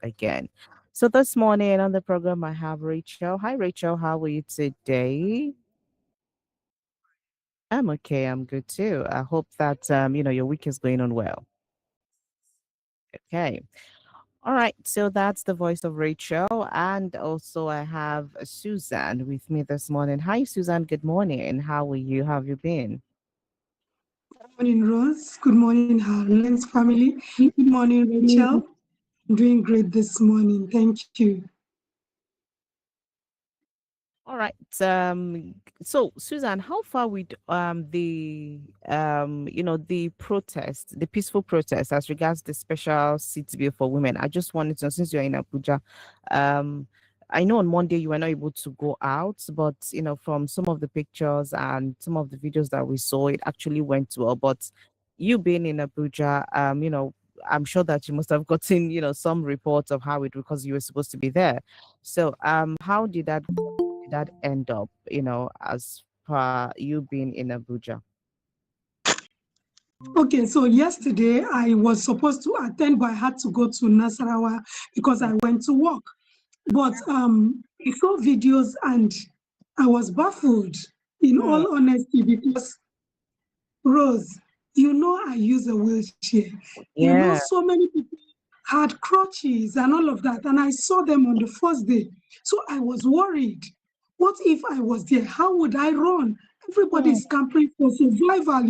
again. So this morning on the program, I have Rachel. Hi, Rachel. How are you today? I'm okay. I'm good too. I hope that your week is going on well. Okay. All right. So that's the voice of Rachel, and also I have Susan with me this morning. Hi, Susan. Good morning. How are you? How have you been? Good morning, Rose. Good morning, HerLens family. Good morning, Rachel. I'm doing great this morning. Thank you. All right. So Susan, how far with the protest, the peaceful protest as regards the special seat bill for women? I just wanted to know, since you're in Abuja, um, I know on Monday you were not able to go out, but from some of the pictures and some of the videos that we saw, it actually went well. But you being in Abuja, I'm sure that you must have gotten, some reports of how it because you were supposed to be there. So, how did that end up, as per you being in Abuja? Okay, so yesterday I was supposed to attend, but I had to go to Nasarawa because I went to work. But I saw videos and I was baffled, in Hmm. all honesty, because Rose, I use a wheelchair. Yeah. So many people had crutches and all of that, and I saw them on the first day. So I was worried. What if I was there? How would I run? Everybody Hmm. is camping for survival.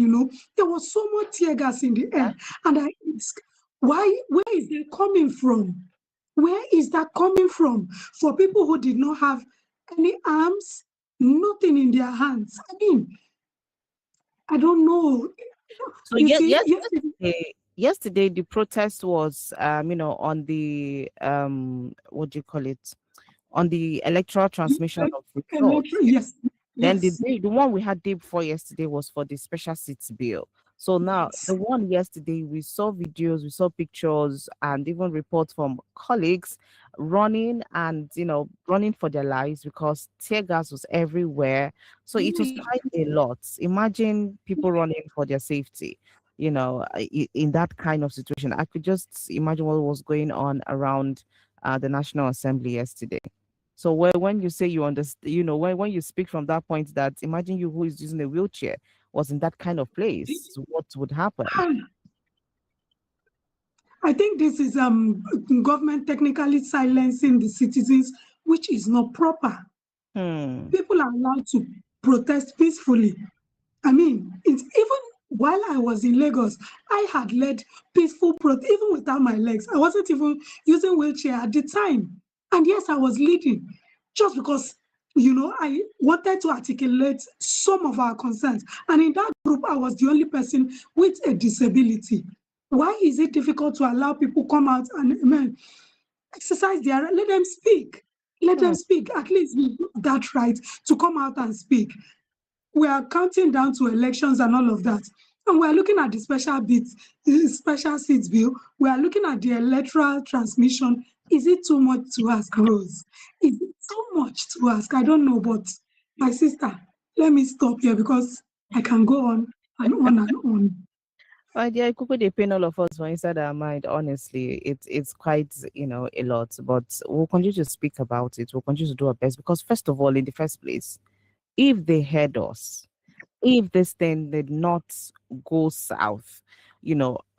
There was so much tear gas in the air, and I asked, where is that coming from? Where is that coming from? For people who did not have any arms, nothing in their hands. I mean, I don't know. So You yes, see, yes, yesterday, yesterday the protest was, on the what do you call it? On the electoral transmission of results. yes, Then yes, the one we had day before yesterday was for the special seats bill. So now the yes. one yesterday, we saw videos, we saw pictures, and even reports from colleagues running and running for their lives because tear gas was everywhere. So it was quite a lot. Imagine people running for their safety. In that kind of situation, I could just imagine what was going on around the National Assembly yesterday. So when you say you understand, when you speak from that point that imagine you who is using a wheelchair was in that kind of place, what would happen? I think this is government technically silencing the citizens, which is not proper. Hmm. People are allowed to protest peacefully. I mean, it's even while I was in Lagos, I had led peaceful protest even without my legs. I wasn't even using wheelchair at the time, and yes, I was leading just because I wanted to articulate some of our concerns. And in that group, I was the only person with a disability. Why is it difficult to allow people come out and exercise their right? Let them speak. Let them Hmm. speak. At least we have that right to come out and speak. We are counting down to elections and all of that. And we are looking at the special seats bill. We are looking at the electoral transmission. Is it too much to ask, Rose? Is it too much to ask? I don't know, but my sister, let me stop here because I can go on and on and on. My dear, Kuku, they pain all of us for inside our mind. Honestly, it's quite a lot, but we'll continue to speak about it. We'll continue to do our best because first of all, in the first place, if they heard us, if this thing did not go south,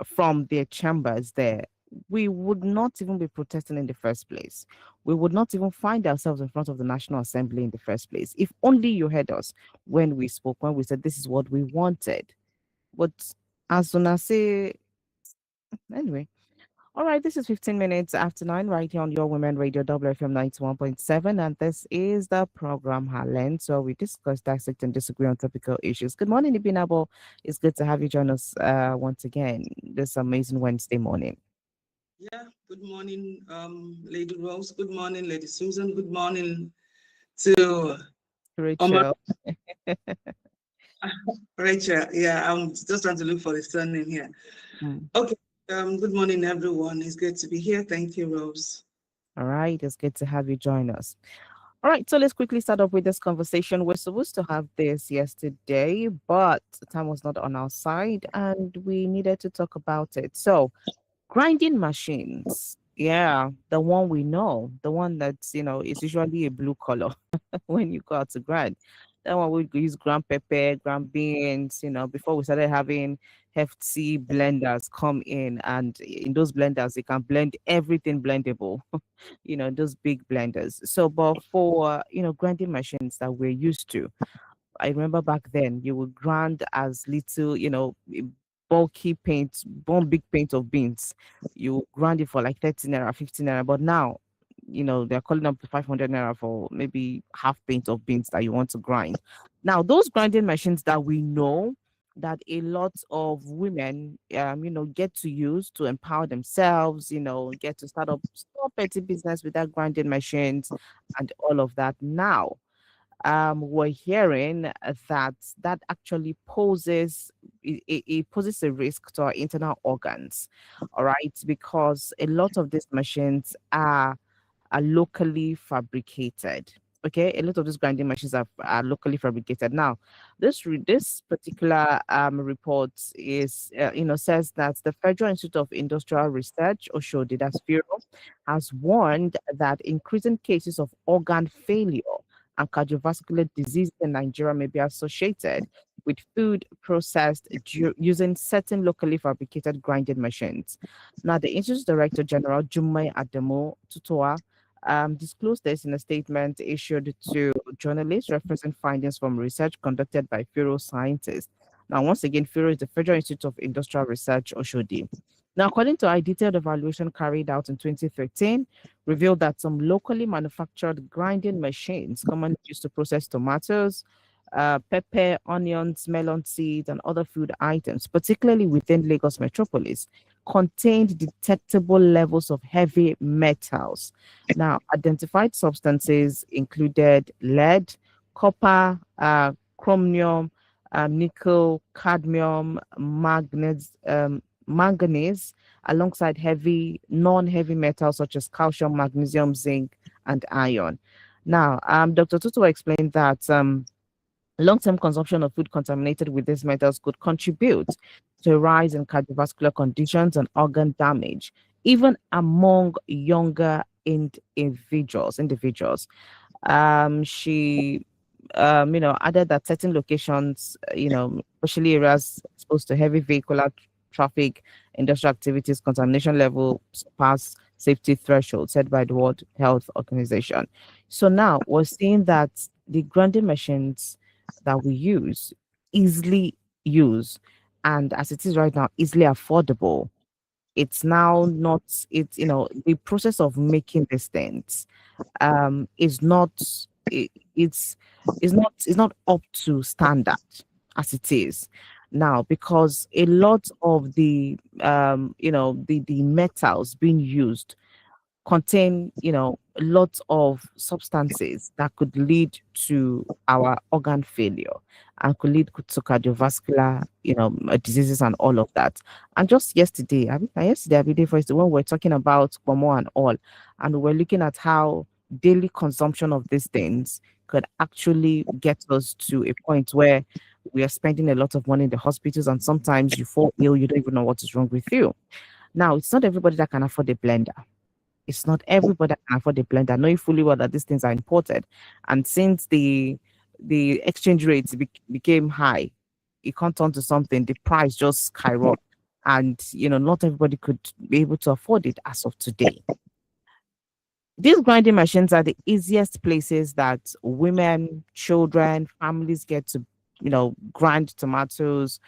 from their chambers there, we would not even be protesting in the first place. We would not even find ourselves in front of the National Assembly in the first place. If only you heard us when we spoke, when we said this is what we wanted. But as soon as say, anyway. All right, this is 15 minutes after 9 right here on your Women Radio WFM 91.7. And this is the program Harlan. So we discuss, dissect, and disagree on topical issues. Good morning, Ibinabo. It's good to have you join us once again this amazing Wednesday morning. Yeah, good morning, Lady Rose. Good morning, Lady Susan. Good morning to Omar Rachel. Rachel. Yeah, I'm just trying to look for the surname here. Mm. Okay. Good morning, everyone. It's good to be here. Thank you, Rose. All right, it's good to have you join us. All right, so let's quickly start off with this conversation. We're supposed to have this yesterday, but the time was not on our side and we needed to talk about it. So, grinding machines. Yeah, the one we know, the one that's, it's usually a blue color when you go out to grind. That one we use ground pepper, ground beans, before we started having hefty blenders come in, and in those blenders they can blend everything blendable, those big blenders. So, but for, grinding machines that we're used to, I remember back then you would grind as little, bulky paint, one big paint of beans. You grind it for like 30 naira, 15 naira. But now, they're calling up to 500 naira for maybe half paint of beans that you want to grind. Now, those grinding machines that we know that a lot of women, get to use to empower themselves, get to start up small petty business with that grinding machines and all of that. Now, we're hearing that actually poses it poses a risk to our internal organs, all right, because a lot of these machines are locally fabricated. Okay, a lot of these grinding machines are locally fabricated. Now, this particular report is says that the Federal Institute of Industrial Research, or SHODI, that's FIRO, has warned that increasing cases of organ failure and cardiovascular disease in Nigeria may be associated with food processed using certain locally fabricated grinding machines. Now, the Institute's Director General Jumai Ademo Tutoa disclosed this in a statement issued to journalists referencing findings from research conducted by FIRO scientists. Now, once again, FIRO is the Federal Institute of Industrial Research, or SHODI. Now, according to a detailed evaluation carried out in 2013, revealed that some locally manufactured grinding machines commonly used to process tomatoes, pepper, onions, melon seeds, and other food items, particularly within Lagos metropolis, contained detectable levels of heavy metals. Now, identified substances included lead, copper, chromium, nickel, cadmium, manganese, alongside heavy, non-heavy metals such as calcium, magnesium, zinc, and iron. Now, Dr. Tutu explained that long-term consumption of food contaminated with these metals could contribute to a rise in cardiovascular conditions and organ damage, even among younger individuals. She added that certain locations, especially areas exposed to heavy vehicular traffic, industrial activities, contamination level surpass safety thresholds set by the World Health Organization. So now we're seeing that the grinding machines that we easily use, and as it is right now, easily affordable. It's now not, it's, the process of making these things is not it, it's not up to standard as it is now, because a lot of the metals being used contain, lots of substances that could lead to our organ failure and could lead to cardiovascular, diseases and all of that. And just yesterday, yesterday, day first, when we're talking about Pomo and all, and we're looking at how daily consumption of these things could actually get us to a point where we are spending a lot of money in the hospitals, and sometimes you fall ill, you don't even know what is wrong with you. Now, it's not everybody that can afford a blender. It's not everybody that can afford a blender, knowing fully well that these things are imported. And since the exchange rates became high, it can't turn to something, the price just skyrocketed. And not everybody could be able to afford it as of today. These grinding machines are the easiest places that women, children, families get to, grind tomatoes,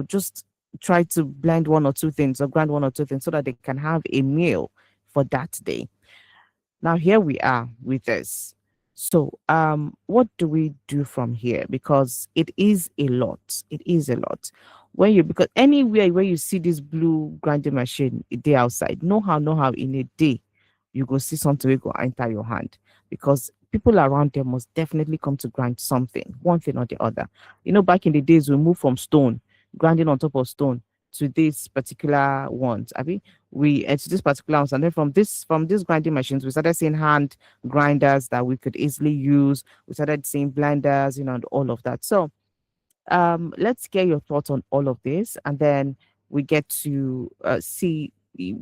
just try to blend one or two things or grind one or two things so that they can have a meal for that day. Now here we are with this. So what do we do from here? Because it is a lot. It is a lot. Because anywhere where you see this blue grinding machine a day outside, know how in a day you go see something will go enter your hand, because people around there must definitely come to grind something, one thing or the other. Back in the days we moved from stone, grinding on top of stone, to this particular ones. I mean, to this particular ones, and then from these grinding machines, we started seeing hand grinders that we could easily use. We started seeing blenders, and all of that. So let's get your thoughts on all of this, and then we get to see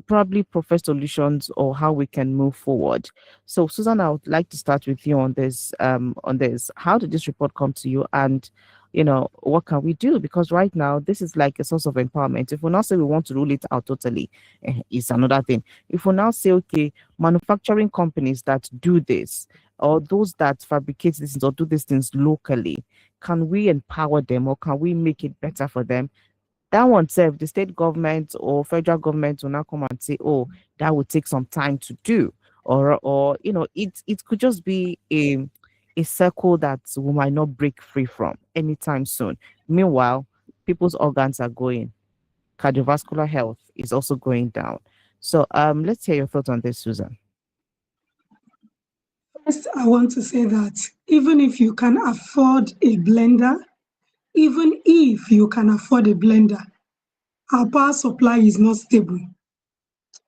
probably prefer solutions or how we can move forward. So, Susan, I would like to start with you on this. How did this report come to you, and what can we do? Because right now, this is like a source of empowerment. If we now say we want to rule it out totally, it's another thing. If we now say, okay, manufacturing companies that do this, or those that fabricate these things or do these things locally, can we empower them or can we make it better for them? That one self, the state government or federal government will now come and say, oh, that will take some time to do. Or it could just be a circle that we might not break free from anytime soon. Meanwhile, people's organs are going. Cardiovascular health is also going down. So let's hear your thoughts on this, Susan. First, I want to say that even if you can afford a blender, even if you can afford a blender, our power supply is not stable.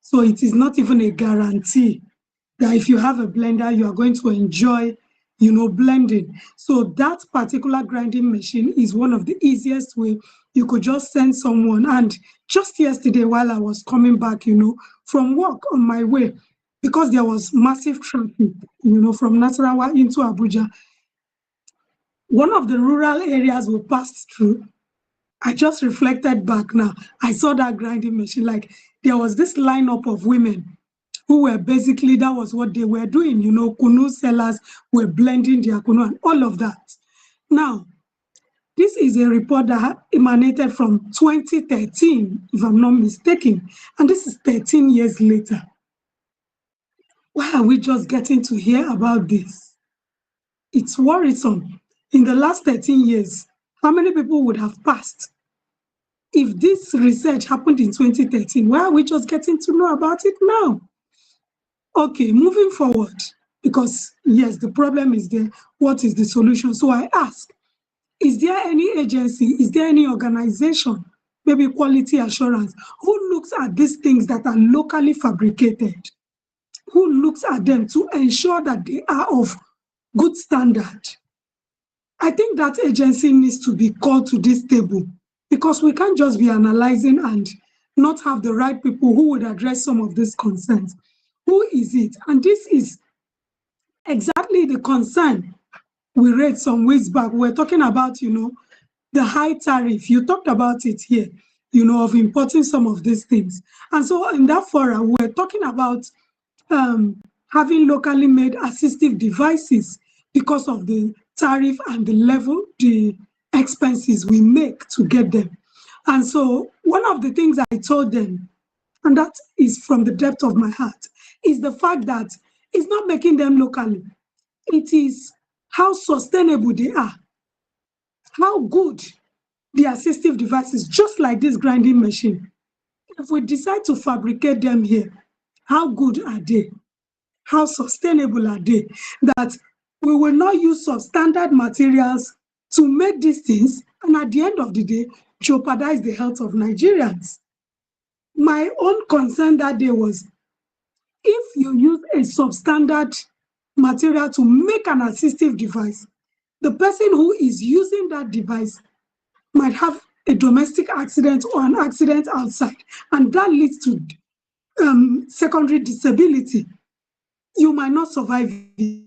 So it is not even a guarantee that if you have a blender, you are going to enjoy, blending. So that particular grinding machine is one of the easiest way you could just send someone. And just yesterday, while I was coming back, from work on my way, because there was massive traffic, from Nasarawa into Abuja, one of the rural areas we passed through, I just reflected back now. I saw that grinding machine. Like there was this lineup of women who were basically, that was what they were doing. Kunu sellers were blending their kunu and all of that. Now, this is a report that emanated from 2013, if I'm not mistaken. And this is 13 years later. Why are we just getting to hear about this? It's worrisome. In the last 13 years, how many people would have passed? If this research happened in 2013, why are we just getting to know about it now? Okay, moving forward, because yes, the problem is there. What is the solution? So I ask, is there any agency, is there any organization, maybe quality assurance, who looks at these things that are locally fabricated, who looks at them to ensure that they are of good standard? I think that agency needs to be called to this table, because we can't just be analyzing and not have the right people who would address some of these concerns. Who is it? And this is exactly the concern we read some weeks back. We're talking about, the high tariff. You talked about it here, of importing some of these things. And so in that forum, we're talking about having locally made assistive devices because of the tariff and the level, the expenses we make to get them. And so one of the things I told them, and that is from the depth of my heart, is the fact that it's not making them locally. It is how sustainable they are, how good the assistive devices, just like this grinding machine. If we decide to fabricate them here, how good are they? How sustainable are they? That we will not use substandard materials to make these things, and at the end of the day, jeopardize the health of Nigerians. My own concern that day was, if you use a substandard material to make an assistive device, the person who is using that device might have a domestic accident or an accident outside, and that leads to secondary disability. You might not survive it.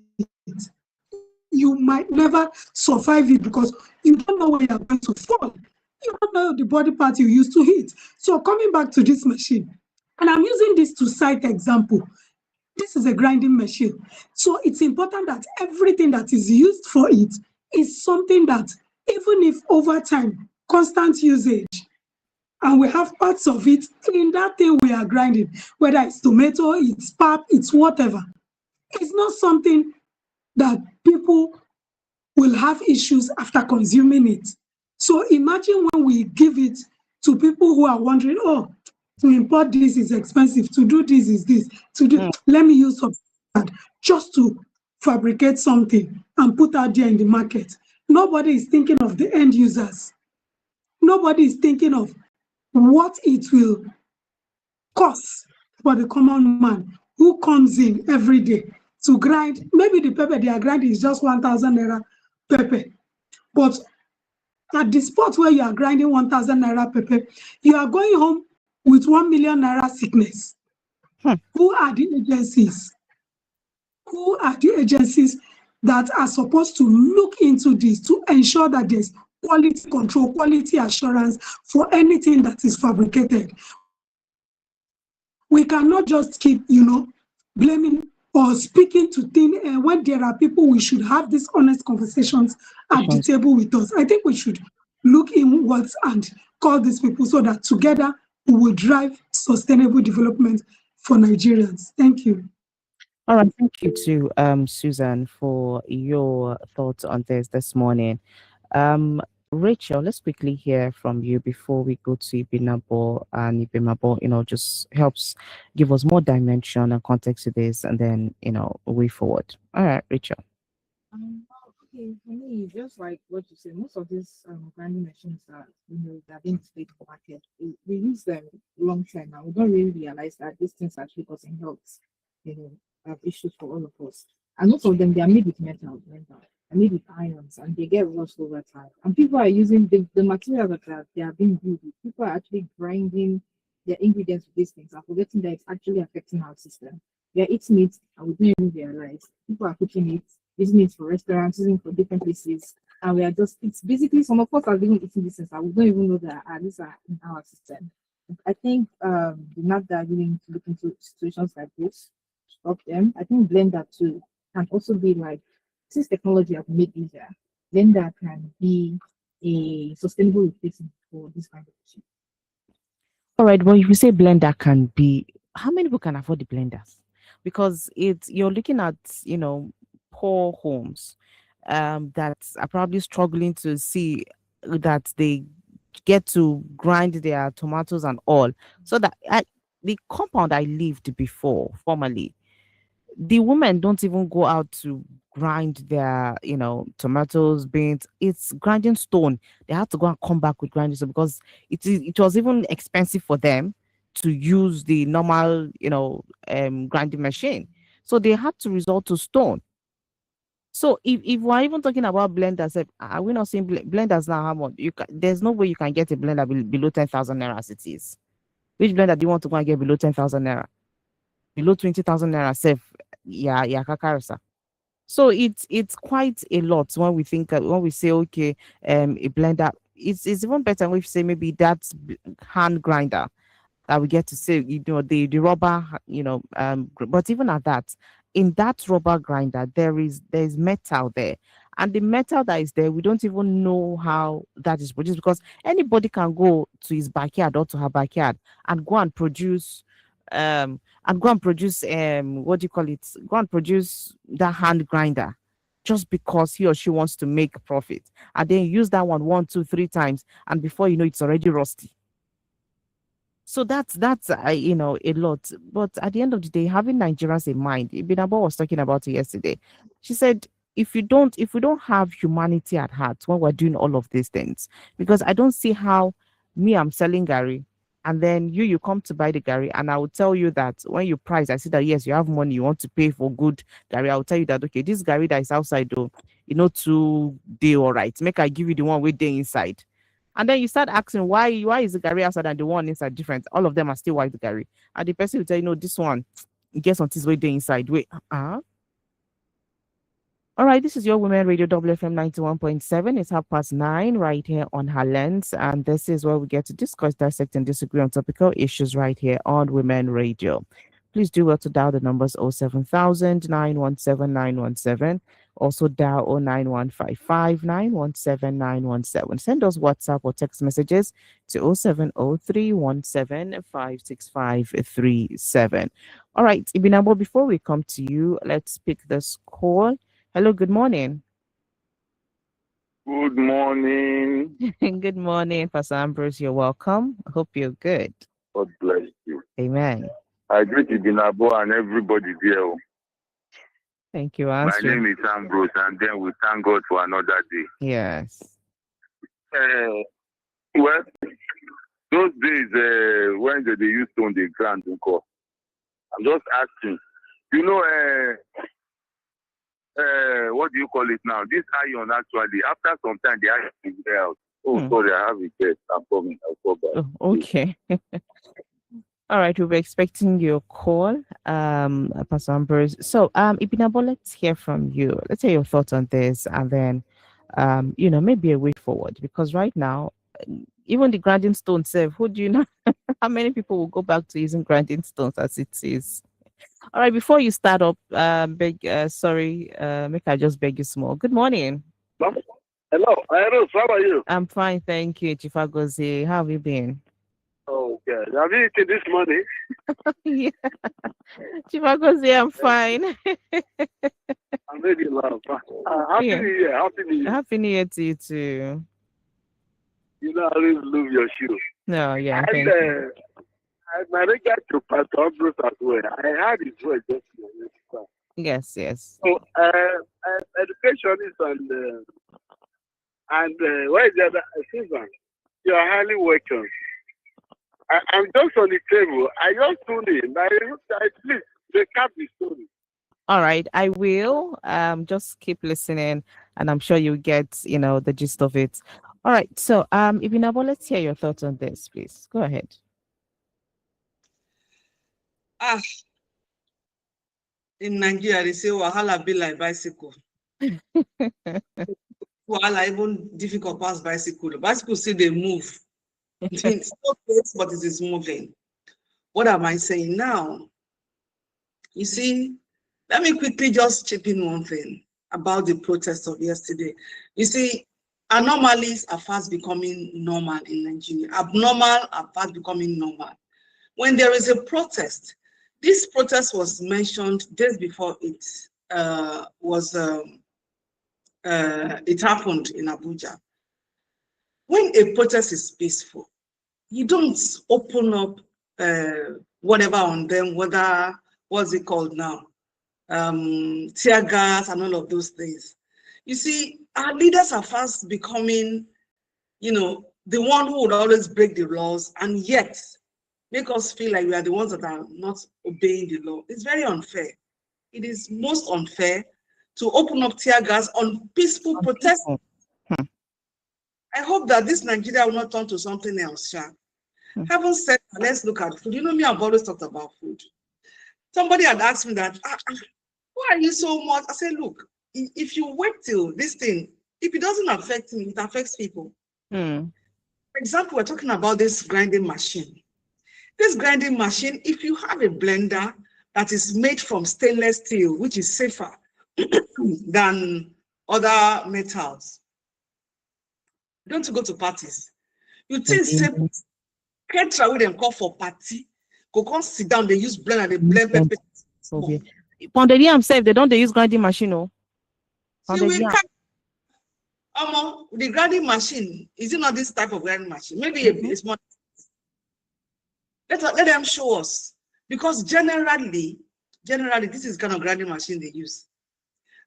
You might never survive it because you don't know where you're going to fall. You don't know the body part you used to hit. So coming back to this machine, and I'm using this to cite example. This is a grinding machine. So it's important that everything that is used for it is something that, even if over time, constant usage, and we have parts of it in that thing we are grinding, whether it's tomato, it's pap, it's whatever, it's not something that people will have issues after consuming it. So imagine when we give it to people who are wondering, oh, to import this is expensive, to do this is this, to do, let me use some just to fabricate something and put out there in the market. Nobody is thinking of the end users. Nobody is thinking of what it will cost for the common man who comes in every day to grind. Maybe the pepper they are grinding is just 1,000 naira pepper, but at the spot where you are grinding 1,000 naira pepper, you are going home with 1 million naira sickness. Who are the agencies? Who are the agencies that are supposed to look into this to ensure that there's quality control, quality assurance for anything that is fabricated? We cannot just keep, blaming or speaking to thin air when there are people we should have these honest conversations at the table with us. I think we should look inwards and call these people so that together we will drive sustainable development for Nigerians. Thank you. All right, thank you to Susan for your thoughts on this morning. Rachel, let's quickly hear from you before we go to Ibinabo, and Ibinabo, just helps give us more dimension and context to this, and then way forward. All right, Rachel. Okay, for me, just like what you said, most of these grinding machines are, they're being displayed for market. We use them long time now. We don't really realize that these things are actually causing health, issues for all of us. And most of them, they are made with metal, are made with ions, and they get rust over time. And people are using the material that they are being used with. People are actually grinding their ingredients with these things and forgetting that it's actually affecting our system. We are eating it and we don't even realize. People are cooking it, using it for restaurants, using it for different places. And we are it's basically some of us are even eating these things and we don't even know that these are in our system. I think the NAFDA really need to look into situations like this, stop them. I think blender too can also be like, since technology has made easier, blender can be a sustainable replacement for this kind of issue. All right, well, if you say blender can be, how many people can afford the blenders? Because you're looking at, poor homes that are probably struggling to see that they get to grind their tomatoes and all. So that the compound I lived before, formerly, the women don't even go out to grind their, tomatoes, beans. It's grinding stone. They have to go and come back with grinding stone because it was even expensive for them to use the normal, grinding machine. So they had to resort to stone. So if we're even talking about blenders, are we not seeing blenders now? How much there's no way you can get a blender below 10,000 naira as it is. Which blender do you want to go and get below 10,000 naira? Below 20,000 naira safe, yeah, kakarasa. So it's quite a lot when we think when we say okay, a blender. It's even better when we say maybe that's hand grinder that we get to say, the rubber, but even at that, in that rubber grinder, there's metal there. And the metal that is there, we don't even know how that is produced because anybody can go to his backyard or to her backyard and go and produce what do you call it? Go and produce that hand grinder just because he or she wants to make a profit. And then use that one, 2, 3 times, and before you know it's already rusty. So that's a lot. But at the end of the day, having Nigerians in mind, Ibinabo was talking about it yesterday. She said, if we don't have humanity at heart when we're doing all of these things, because I don't see how I'm selling Gary, and then you come to buy the Gary, and I will tell you that when you price, I see that yes, you have money, you want to pay for good Gary. I will tell you that okay, this Gary that is outside though, to day all right. Make I give you the one with day inside. And then you start asking why is the Gary outside and the one inside different? All of them are still white Gary. And the person will tell you, no, this one gets on this way day inside. Wait, All right, this is your Women Radio WFM 91.7. It's 9:30 right here on HerLens. And this is where we get to discuss, dissect, and disagree on topical issues right here on Women Radio. Please do well to dial the numbers 07000 917 917. Also dial 09155 917 917. Send us WhatsApp or text messages to 070 56537. All right, Ibinabo, before we come to you, let's pick this call. Hello, good morning. Good morning. Good morning, Pastor Ambrose. You're welcome. I hope you're good. God bless you. Amen. I greet Ibinabo and everybody there. Thank you, My name is Ambrose, and then we thank God for another day. Yes. Well, those days when they used to on the ground, I'm just asking, what do you call it now? This iron actually, after some time, the iron is out. Oh, sorry, I have a test. I'm coming. I'll go back. Oh, okay. All right, we'll be expecting your call, Pastor Ambrose. So, Ibinabo, let's hear from you. Let's hear your thoughts on this, and then, maybe a way forward. Because right now, even the grinding stone self, who do you know? How many people will go back to using grinding stones as it is? All right, before you start up, make I just beg you small. Good morning. Hello, Iris, how are you? I'm fine, thank you, Chifagozi. How have you been? Oh, good. Have you eaten this morning? Yeah, Chifagozi, I'm fine. I made you laugh. Happy Yeah. New Year, Happy New Year. Happy New Year to you too. You know, I always love your shoe. No, yeah, And thank you. my regard to Pastor Ambrose as well. I heard his voice just now. Yes, yes. So, education is on the, and where is the other? Susan, you are highly welcome. I'm just on the table. I just tuned in. Please, recap the story. All right, I will. Just keep listening, and I'm sure you'll get, the gist of it. All right. So, Ibinabo, let's hear your thoughts on this, please. Go ahead. In Nigeria, they say wahala be like bicycle. Wahala even difficult pass bicycle. Bicycle still they move. It's not great, but it is moving. What am I saying now? You see, let me quickly just chip in one thing about the protest of yesterday. You see, anomalies are fast becoming normal in Nigeria. Abnormal are fast becoming normal. When there is a protest, this protest was mentioned days before it happened in Abuja. When a protest is peaceful, you don't open up whatever on them, what's it called now? Tear gas and all of those things. You see, our leaders are fast becoming, the one who would always break the laws and yet make us feel like we are the ones that are not obeying the law. It's very unfair. It is most unfair to open up tear gas on peaceful protest. I hope that this Nigeria will not turn to something else, Sha. Having said that, let's look at food. You know me, I've always talked about food. Somebody had asked me that, why are you so much? I said, look, if you wait till this thing, if it doesn't affect me, it affects people. For example, we're talking about this grinding machine. This grinding machine, if you have a blender that is made from stainless steel, which is safer than other metals, don't you go to parties? You think Ketra with them call for party, go come sit down, they use blender, they blend pepper. Okay. Pounded yam self, they don't use grinding machine, oh. See, the grinding machine, is it not this type of grinding machine? Maybe a small. Let them show us. Because generally, this is kind of grinding machine they use.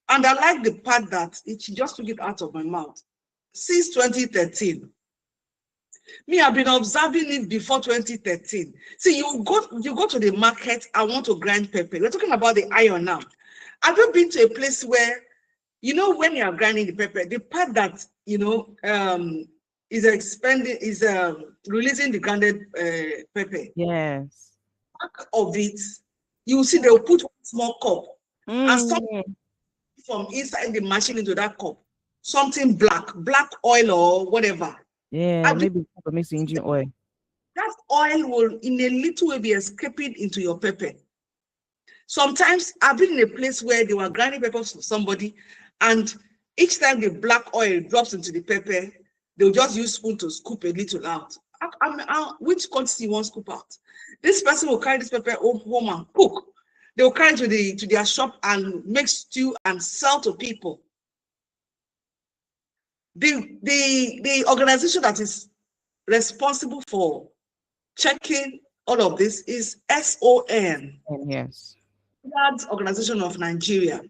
And I like the part that she just took it out of my mouth. Since 2013. Me, I've been observing it before 2013. See, you go to the market, I want to grind pepper. We're talking about the iron now. Have you been to a place where, when you are grinding the pepper, the part that, is releasing the grounded pepper. Yes. Back of it, you see they'll put one small cup and something from inside the machine into that cup. Something black oil or whatever. Yeah, maybe mix engine oil. That oil will in a little way be escaping into your pepper. Sometimes I've been in a place where they were grinding peppers for somebody, and each time the black oil drops into the pepper, they'll just use spoon to scoop a little out. Which quantity you want to scoop out? This person will carry this pepper home and cook. They'll carry it to their shop and make stew and sell to people. The organization that is responsible for checking all of this is SON. Yes. That's Organization of Nigeria.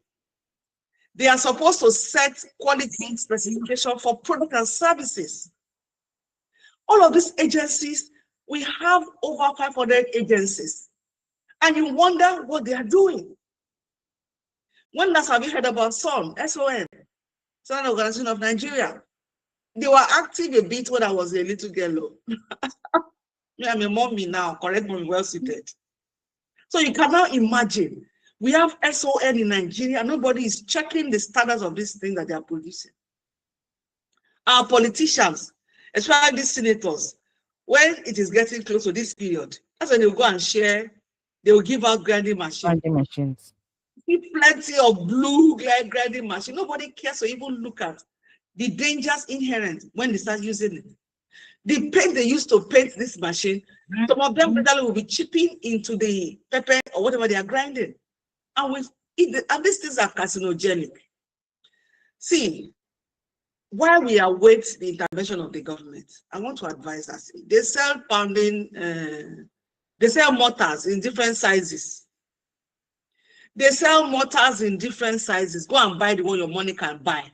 They are supposed to set quality specification for products and services. All of these agencies, we have over 500 agencies. And you wonder what they are doing. When last have you heard about SON, Son Organization of Nigeria? They were active a bit when I was a little girl. Me, I'm a mommy now, correct mommy, well suited. So you cannot imagine. We have SON in Nigeria. Nobody is checking the standards of this thing that they are producing. Our politicians, especially these senators, when it is getting close to this period, that's when they will go and share, they will give out grinding machines. Grinding machines. Plenty of blue grinding machine. Nobody cares to even look at the dangers inherent when they start using it. The paint they used to paint this machine, some of them will be chipping into the pepper or whatever they are grinding. And these things are carcinogenic. See, while we await the intervention of the government, I want to advise us. They sell they sell mortars in different sizes. They sell mortars in different sizes. Go and buy the one your money can buy.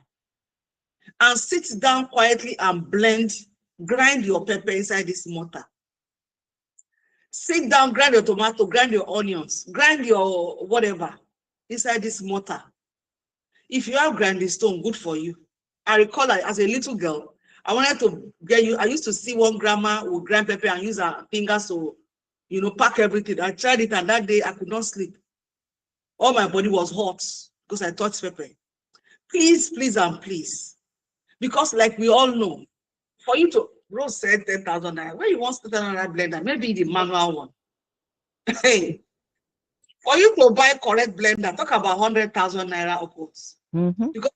And sit down quietly and grind your pepper inside this mortar. Sit down, grind your tomato, grind your onions, grind your whatever inside this mortar. If you have grinding stone, good for you. I recall that as a little girl, I wanted to get you. I used to see one grandma would grind pepper and use her fingers to, pack everything. I tried it, and that day I could not sleep. All my body was hot because I touched pepper. Please, please, and please. Because like we all know, for you to, Rose said 10,000 naira. Where you want 10,000 naira blender? Maybe the manual one. Hey, for you to buy correct blender, talk about 100,000 naira upwards. Because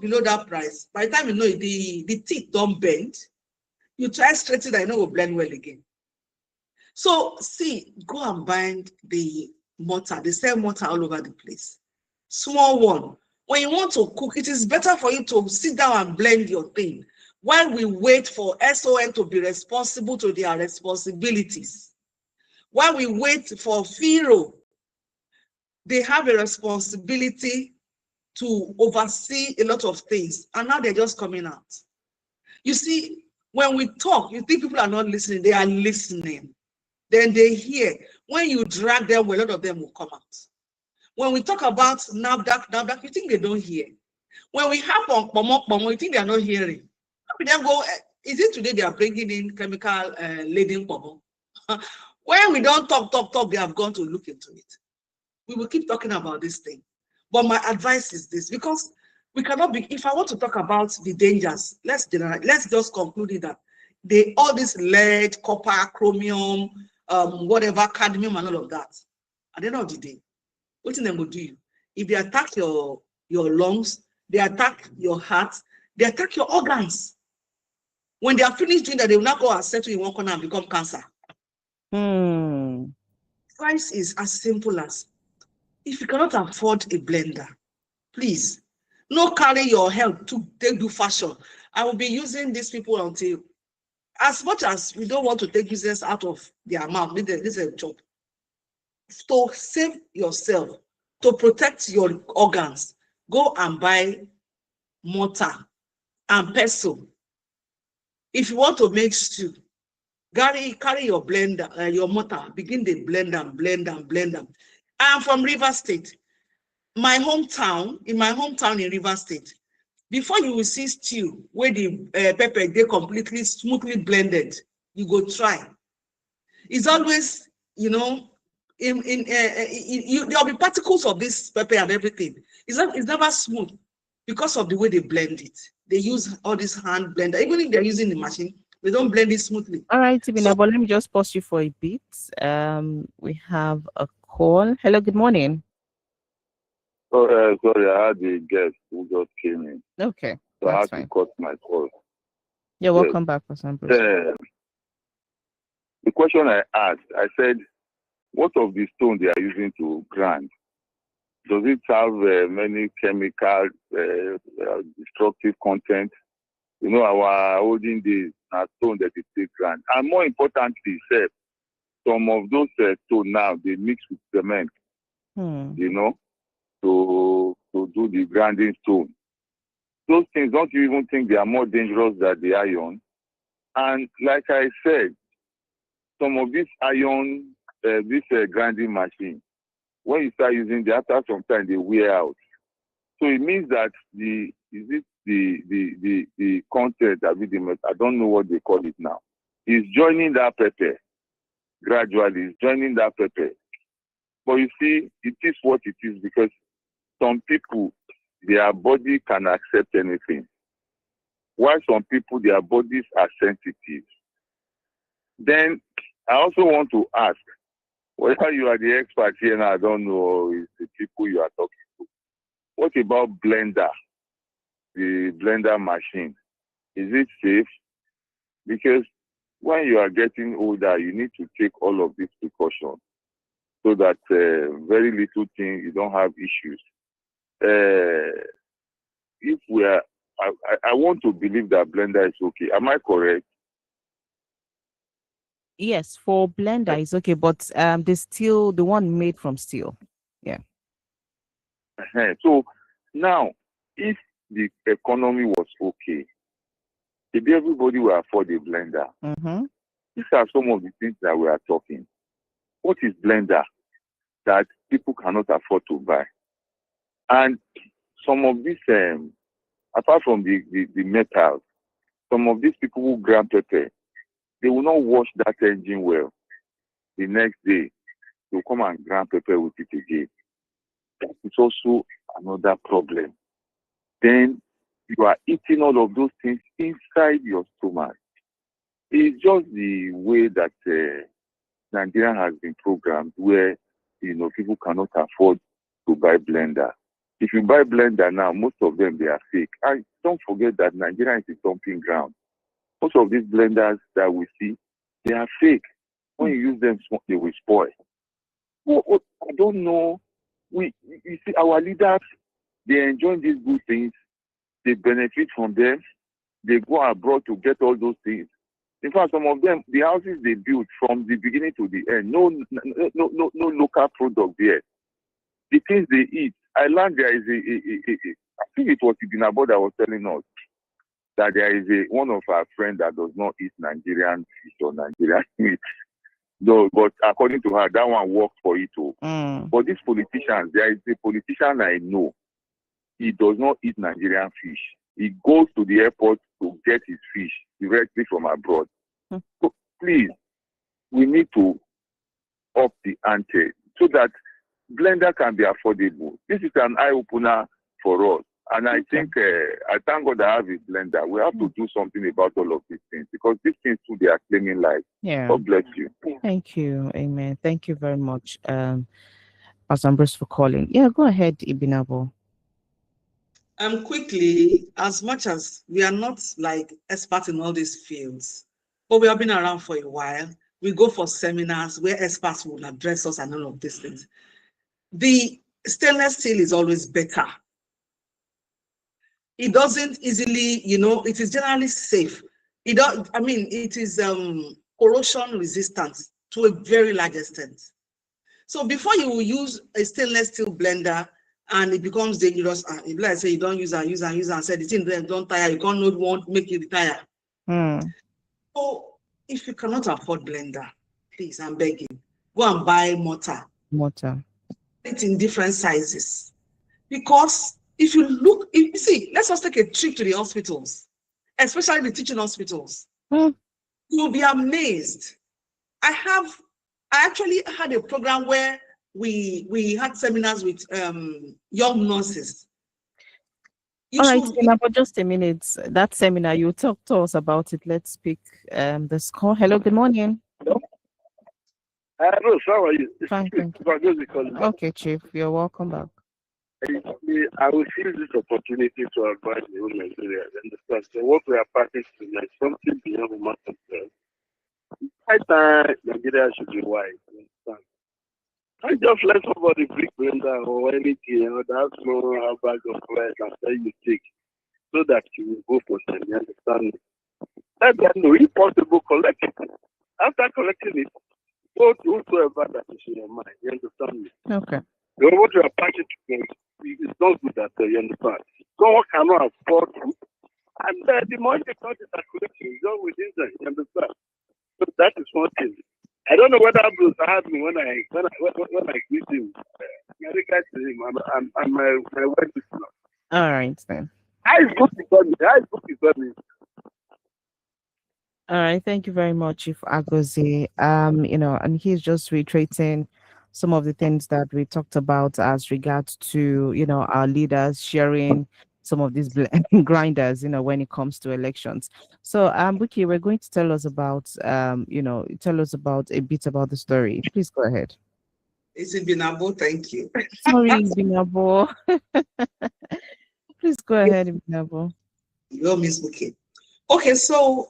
below that price, by the time you know it, the teeth don't bend, you try straighten and it will blend well again. So see, go and bind the mortar. They sell mortar all over the place. Small one. When you want to cook, it is better for you to sit down and blend your thing while we wait for SON to be responsible to their responsibilities. While we wait for FIRO, they have a responsibility to oversee a lot of things, and now they're just coming out. You see, when we talk, you think people are not listening. They are listening. Then they hear. When you drag them, well, a lot of them will come out. When we talk about NAFDAC, you think they don't hear. When we have on Pomo, you think they are not hearing. We then go, is it today they are bringing in chemical laden Pomo? When we don't talk, they have gone to look into it. We will keep talking about this thing. But my advice is this, because we cannot be, if I want to talk about the dangers, let's just conclude that all this lead, copper, chromium, whatever, cadmium and all of that, at the end of the day, what them will do you? If they attack your lungs, they attack your heart, they attack your organs. When they are finished doing that, they will not go and settle in one corner and become cancer. Price is as simple as, if you cannot afford a blender, please, no carry your health to do fashion. I will be using these people until, as much as we don't want to take business out of their mouth, this is a job. To save yourself, to protect your organs, go and buy mortar and pestle. If you want to make stew, carry your blender, your mortar, begin to blend them. I am from Rivers State. In my hometown in Rivers State, before you will see stew where the pepper they completely smoothly blended, you go try. It's always, there'll be particles of this pepper and everything. It's never smooth because of the way they blend it. They use all this hand blender. Even if they're using the machine, they don't blend it smoothly. All right, Tibina, but let me just pause you for a bit. We have a call. Hello, good morning. Oh, sorry, I had a guest who just came in. Okay, so I had fine. to cut my call. You're welcome back, Pastor Bruce. The question I asked, I said, what of the stone they are using to grind? Does it have many chemical destructive content? Our olden days are stone that they take grind. And more importantly, some of those stone now, they mix with cement, to do the grinding stone. Those things, don't you even think they are more dangerous than the iron? And like I said, some of this iron, grinding machine, when you start using them, after some time they wear out. So it means that the content, I don't know what they call it now, is joining that pepper gradually is joining that pepper. But you see, it is what it is because some people, their body can accept anything. While some people, their bodies are sensitive. Then I also want to ask, whether you are the expert here now, I don't know, or it's the people you are talking to. What about blender, the blender machine? Is it safe? Because when you are getting older, you need to take all of these precautions so that very little thing, you don't have issues. If we are, I want to believe that blender is okay. Am I correct? Yes, for blender it's okay, but the steel, the one made from steel. Yeah. So now, if the economy was okay, maybe everybody will afford a blender. Mm-hmm. These are some of the things that we are talking. What is blender that people cannot afford to buy? And some of these, apart from the metals, some of these people who grind pepper, they will not wash that engine well. The next day, they'll come and grind pepper with it again. That is also another problem. Then you are eating all of those things inside your stomach. It's just the way that Nigeria has been programmed, where people cannot afford to buy blender. If you buy blender now, most of them they are fake. And don't forget that Nigeria is a dumping ground. Most of these blenders that we see, they are fake. When you use them, they will spoil. I don't know. You see, our leaders, they enjoy these good things. They benefit from them. They go abroad to get all those things. In fact, some of them, the houses they built from the beginning to the end, no local product there. The things they eat. I learned there is I think it was Ibinabo that was telling us that there is one of our friends that does not eat Nigerian fish or Nigerian meat. No, but according to her, that one worked for it too. But these politicians, there is a politician I know. He does not eat Nigerian fish. He goes to the airport to get his fish directly from abroad. So please, we need to up the ante so that blender can be affordable. This is an eye-opener for us. And I think, I thank God I have a blender. We have to do something about all of these things because these things too, they are claiming life. Yeah. God bless you. Thank you. Amen. Thank you very much, Pastor Ambrose, for calling. Yeah, go ahead, Ibinabo. Quickly, as much as we are not like experts in all these fields, but we have been around for a while. We go for seminars where experts will address us and all of these things. The stainless steel is always better. It doesn't easily, it is generally safe. It is corrosion resistant to a very large extent. So before you use a stainless steel blender and it becomes dangerous, and like I say, you don't use and said the thing don't tire, you can't want make it retire. So if you cannot afford blender, please, I'm begging, go and buy mortar. It's in different sizes. Because if you see, let's just take a trip to the hospitals, especially the teaching hospitals. You'll be amazed. I actually had a program where we had seminars with young nurses. All right, but just a minute. That seminar, you talk to us about it. Let's pick this call. Hello, good morning. Hello. Hello, how are you? Fine, thank you. Okay, Chief, you're welcome back. I will use this opportunity to advise the whole Nigeria. Understand? So what we are practicing is something beyond human control. I think Nigeria should be wise. Understand? I just let somebody bring blender or anything, that small bag of rice and say you take, so that you will go for them. You understand me? Let them know, if possible, collect it. After collecting it, go to whosoever that is in your mind. You understand me? Okay. You know what you are practicing is not good at all, you understand? Someone cannot afford to, and the money they got is calculation is all within them, you understand? So that is one thing. I don't know whether Bruce had me when I greet him. I regard to him, and my wife is not. All right then. I is good to me. All right, thank you very much, Chief Agozi. And he's just reiterating some of the things that we talked about as regards to, our leaders sharing some of these grinders, when it comes to elections. So, Buki, we're going to tell us about, tell us about a bit about the story. Please go ahead. It's Ibinabo, thank you. Sorry, Binabo. Please go ahead, Binabo. Your Miss Bouquet. Okay, so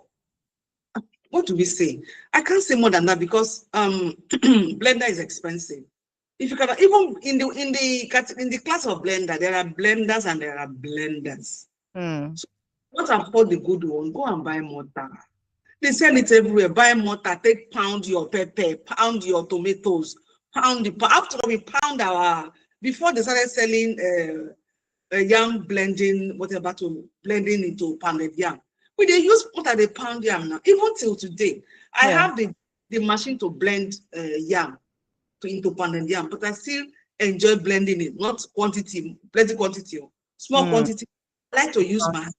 what do we say? I can't say more than that because blender is expensive. If you can, even in the class of blender, there are blenders and there are blenders. Hmm. So not afford the good one, go and buy mortar. They sell it everywhere. Buy mortar, take pound your pepper, pound your tomatoes, pound the. After all, we pound our before they started selling yam blending, whatever to blending into pounded yam. We they use mortar, they pound yam now. Even till today, I Yeah. have the machine to blend yam into pounded yam, but I still enjoy blending it, not quantity, plenty quantity, small Hmm. quantity. I like to use my hand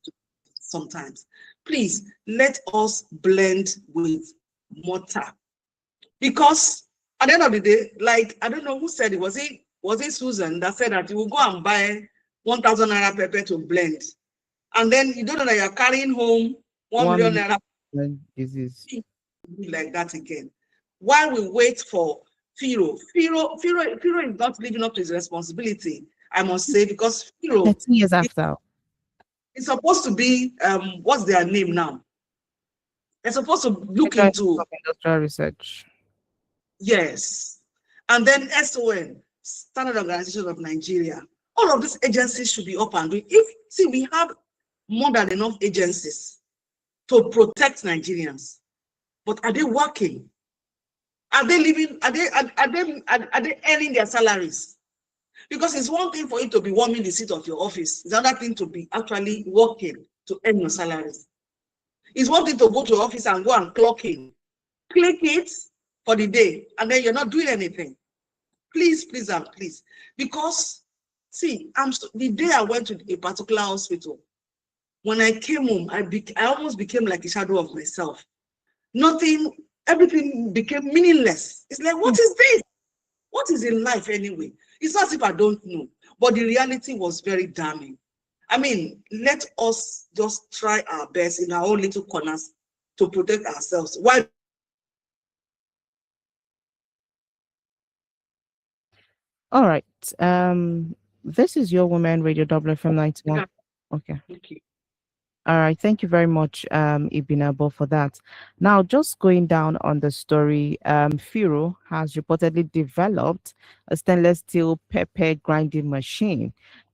sometimes. Please let us blend with mortar because at the end of the day, like I don't know who said it, was it Susan that said that you will go and buy 1,000 naira pepper to blend, and then you don't know that you're carrying home 1 million 1 naira million disease. like that again. While we wait for Firo is not living up to his responsibility, I must say, because Firo 13 years after. is supposed to be what's their name now? They're supposed to look Federal Institute into, of Industrial Research. yes, and then SON, Standard Organization of Nigeria. All of these agencies should be up and doing. We have more than enough agencies to protect Nigerians, but are they working? Are they living? Are they earning their salaries? Because it's one thing for you to be warming the seat of your office. It's another thing to be actually working to earn your salaries. It's one thing to go to office and go and clock in, click it for the day, and then you're not doing anything. Please, please, and please. Because, see, the day I went to a particular hospital, when I came home, I almost became like a shadow of myself. Nothing, everything became meaningless. It's like, what is this? What is in life anyway? It's not as if I don't know, but the reality was very damning. I mean, let us just try our best in our own little corners to protect ourselves. Why? All right. This is your woman radio WFM 91. Okay. Okay. All right. Thank you very much, Ibinabo, for that. Now, just going down on the story, Firo has reportedly developed a stainless steel pepper grinding machine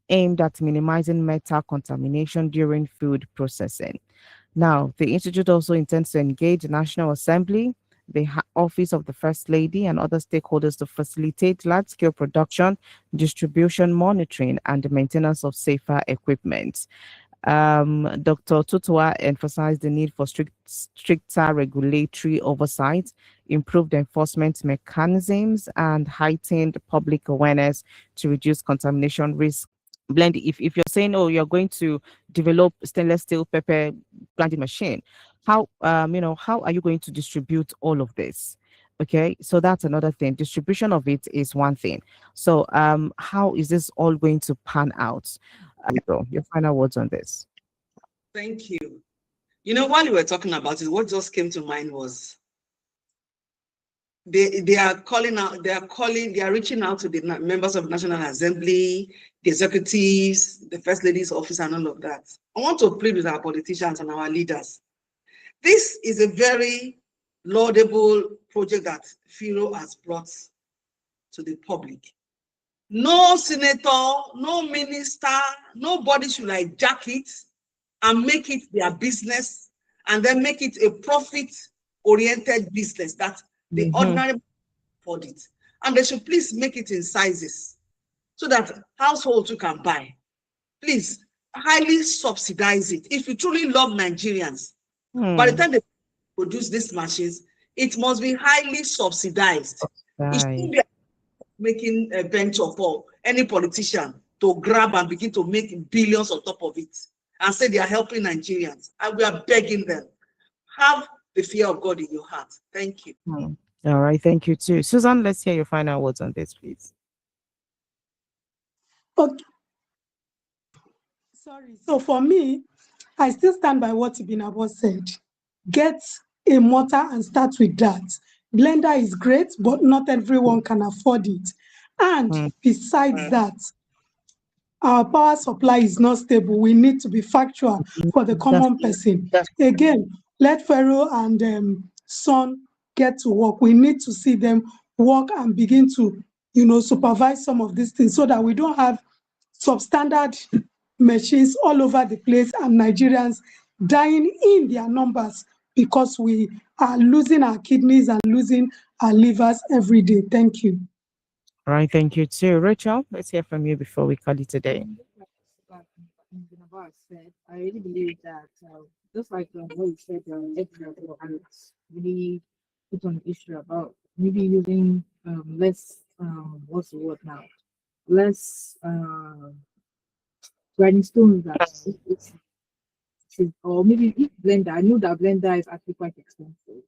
aimed at minimizing metal contamination during food processing. Now, the Institute also intends to engage the National Assembly, the Office of the First Lady, and other stakeholders to facilitate large scale production, distribution, monitoring, and the maintenance of safer equipment. Dr. Tutua emphasized the need for stricter regulatory oversight, improved enforcement mechanisms, and heightened public awareness to reduce contamination risk. Blend. If you're saying, oh, you're going to develop stainless steel pepper grinding machine, how are you going to distribute all of this? Okay, so that's another thing. Distribution of it is one thing. So how is this all going to pan out? So your final words on this. Thank you. You know, while you were talking about it, what just came to mind was they are calling out, they are reaching out to the members of the National Assembly, the executives, the First Lady's office, and all of that. I want to plead with our politicians and our leaders. This is a very laudable project that Firo has brought to the public. No senator, no minister, nobody should hijack it and make it their business and then make it a profit-oriented business that the ordinary afford it. And they should please make it in sizes so that households you can buy. Please, highly subsidize it. If you truly love Nigerians, by the time they produce these machines, it must be highly subsidized. It shouldn't be making a venture for any politician to grab and begin to make billions on top of it and say they are helping Nigerians. And we are begging them, have the fear of God in your heart. Thank you. All right, thank you too. Susan, let's hear your final words on this, please. Okay, sorry. So for me, I still stand by what Ibinabo said. Get a mortar and start with that. Blender is great, but not everyone can afford it. And Mm, besides that, our power supply is not stable. We need to be factual for the that's common person. Again, let Pharaoh and Son get to work. We need to see them work and begin to, supervise some of these things so that we don't have substandard machines all over the place and Nigerians dying in their numbers because we are losing our kidneys and losing our livers every day. Thank you. all right, thank you too. Rachel, let's hear from you before we call it today. Like About said, I really believe that just like what you said, Edgar and really put on the issue about maybe using less what's the word now, less grinding stones that or maybe if blender. I know that blender is actually quite expensive,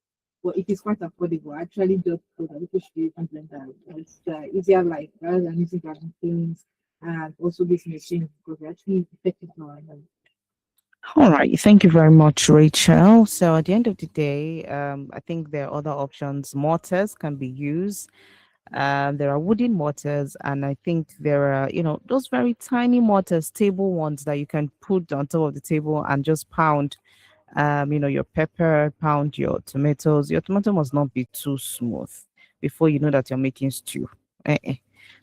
but it is quite affordable. I actually just thought that people should use blender. It's easier life rather than using grinding stones and also this machine because they're actually effective now. All right, thank you very much, Rachel. So at the end of the day, I think there are other options. Mortars can be used. There are wooden mortars, and I think there are, those very tiny mortars, table ones that you can put on top of the table and just pound, your pepper, pound your tomatoes. Your tomato must not be too smooth before you know that you're making stew. Eh.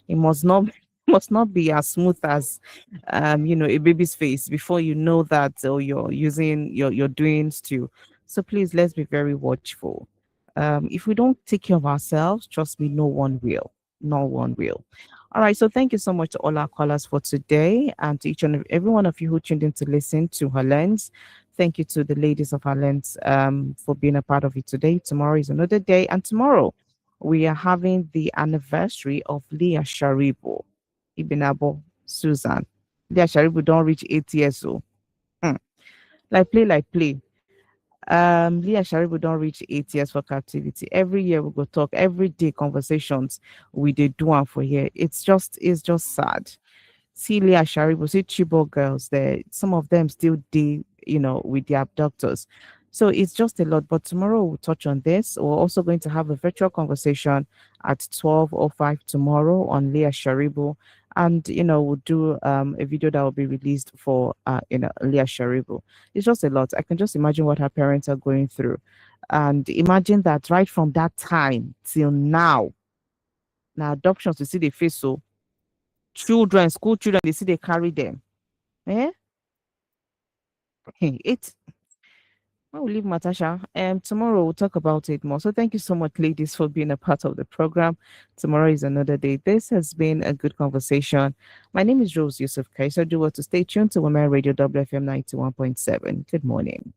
It must not be as smooth as a baby's face before you know that you're using you're doing stew. So please let's be very watchful. If we don't take care of ourselves, trust me, no one will. No one will. All right. So thank you so much to all our callers for today and to each and every one of you who tuned in to listen to her lens. Thank you to the ladies of her lens for being a part of it today. Tomorrow is another day. And tomorrow we are having the anniversary of Leah Sharibu, Ibinabo, Susan. Leah Sharibu don't reach 8 years old. Hmm. Like play. Leah Sharibu don't reach 8 years for captivity. Every year we go talk, every day conversations we did do one for here. It's just sad. See Leah Sharibu, see Chibok girls there. Some of them still deal, with the abductors. So it's just a lot. But tomorrow we'll touch on this. We're also going to have a virtual conversation at 12:05 tomorrow on Leah Sharibu. And we'll do a video that will be released for Leah Sharibu. It's just a lot. I can just imagine what her parents are going through. And imagine that right from that time till now adoptions, you see the face so children, school children, they see they carry them. Eh? Hey, it. I will leave Matasha. Tomorrow we'll talk about it more. So thank you so much, ladies, for being a part of the program. Tomorrow is another day. This has been a good conversation. My name is Rose Yusuf Kai. So do what to stay tuned to Women Radio WFM 91.7. Good morning.